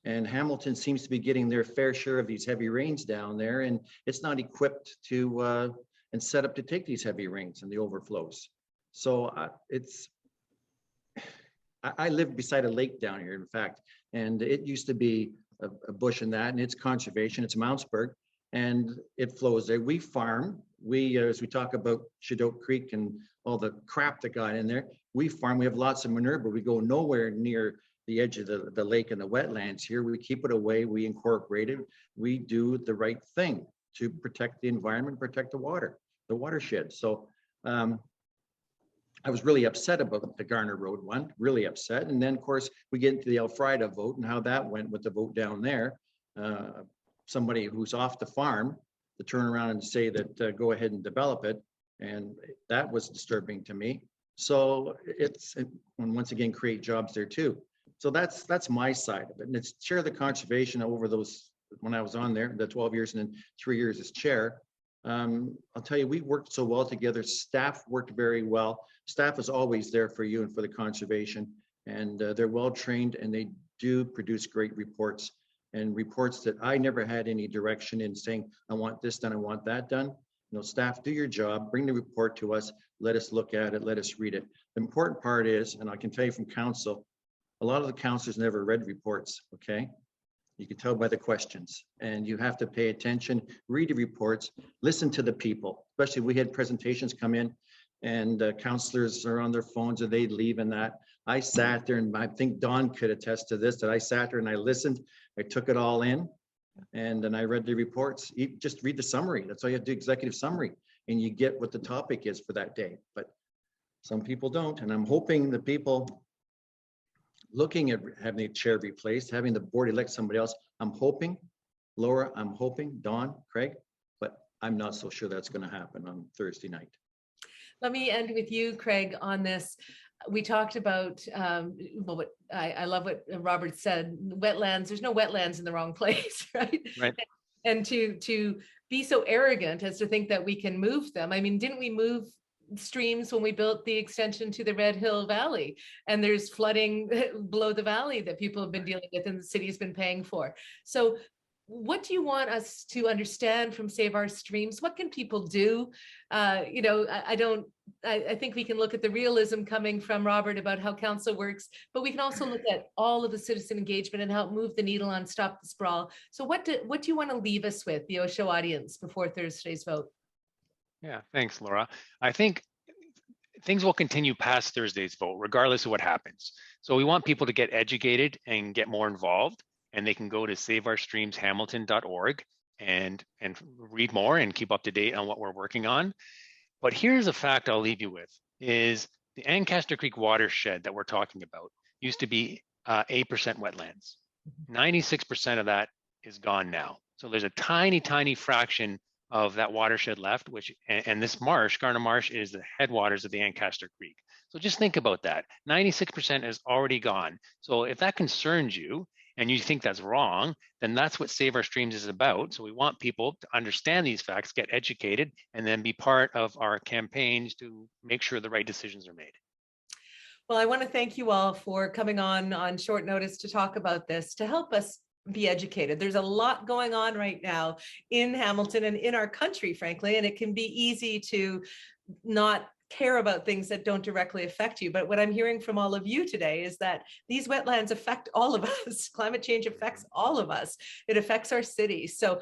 And Hamilton seems to be getting their fair share of these heavy rains down there, and it's not equipped to and set up to take these heavy rains and the overflows. So I live beside a lake down here, in fact, and it used to be a bush and that, and it's conservation, it's Mountsburg, and it flows there. We farm, as we talk about Shadow Creek and all the crap that got in there, we farm, we have lots of manure, but we go nowhere near the edge of the lake and the wetlands here. We keep it away, we incorporate it, we do the right thing to protect the environment, protect the watershed. So, I was really upset about the Garner Road one, really upset. And then, of course, we get into the Elfrida vote and how that went with the vote down there. Somebody who's off the farm to turn around and say that, go ahead and develop it. And that was disturbing to me. So and once again, create jobs there too. So that's my side of it. And it's chair of the conservation over those, when I was on there, the 12 years and then 3 years as chair. I'll tell you, we worked so well together. Staff worked very well. Staff is always there for you and for the conservation, and they're well trained, and they do produce great reports, and reports that I never had any direction in saying, I want this done, I want that done. You know, staff, do your job, bring the report to us, let us look at it, let us read it. The important part is, and I can tell you from council, a lot of the councillors never read reports, okay? You can tell by the questions, and you have to pay attention, read the reports, listen to the people. Especially we had presentations come in, and councillors are on their phones or they leave, and that I sat there, and I think Don could attest to this, that I sat there and I listened, I took it all in, and then I read the reports. You just read the summary. That's all you have to do, executive summary, and you get what the topic is for that day. But some people don't, and I'm hoping the people looking at having the chair replaced, having the board elect somebody else, I'm hoping, Laura, I'm hoping, Don, Craig, but I'm not so sure that's going to happen on Thursday night. Let me end with you, Craig, on this. We talked about, well, I love what Robert said, wetlands, there's no wetlands in the wrong place, right? Right. And to be so arrogant as to think that we can move them. I mean, didn't we move streams when we built the extension to the Red Hill Valley, and there's flooding below the valley that people have been dealing with and the city's been paying for? So what do you want us to understand from Save Our Streams? What can people do? You know, I think we can look at the realism coming from Robert about how council works, but we can also look at all of the citizen engagement and help move the needle on Stop the Sprawl. So what do you want to leave us with, the OShow audience, before Thursday's vote? Yeah, thanks, Laura. I think things will continue past Thursday's vote, regardless of what happens. So we want people to get educated and get more involved, and they can go to saveourstreamshamilton.org and read more and keep up to date on what we're working on. But here's a fact I'll leave you with, is the Ancaster Creek watershed that we're talking about used to be 8% wetlands. 96% of that is gone now. So there's a tiny, tiny fraction of that watershed left, which, and this marsh, Garner Marsh, is the headwaters of the Ancaster Creek. So just think about that. 96% is already gone. So if that concerns you and you think that's wrong, then that's what Save Our Streams is about. So we want people to understand these facts, get educated, and then be part of our campaigns to make sure the right decisions are made. Well, I want to thank you all for coming on short notice to talk about this, to help us be educated. There's a lot going on right now in Hamilton and in our country, frankly, and it can be easy to not care about things that don't directly affect you. But what I'm hearing from all of you today is that these wetlands affect all of us. Climate change affects all of us. It affects our cities. So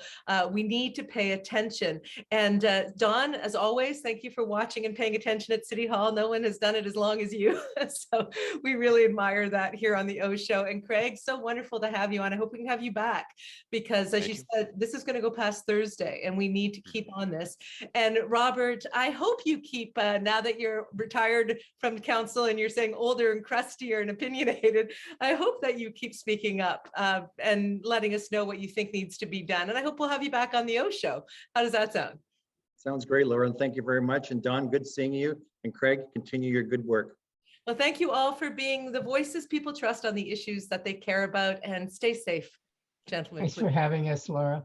we need to pay attention. And Don, as always, thank you for watching and paying attention at City Hall. No one has done it as long as you. So we really admire that here on the OShow. And Craig, so wonderful to have you on. I hope we can have you back, because as you said, this is going to go past Thursday and we need to keep on this. And Robert, I hope you keep, now that you're retired from council and you're saying older and crustier and opinionated, I hope that you keep speaking up and letting us know what you think needs to be done. And I hope we'll have you back on the OShow. How does that sound? Sounds great, Laura, and thank you very much. And Don, good seeing you. And Craig, continue your good work. Well, thank you all for being the voices people trust on the issues that they care about, and stay safe, gentlemen. Thanks for having us, Laura.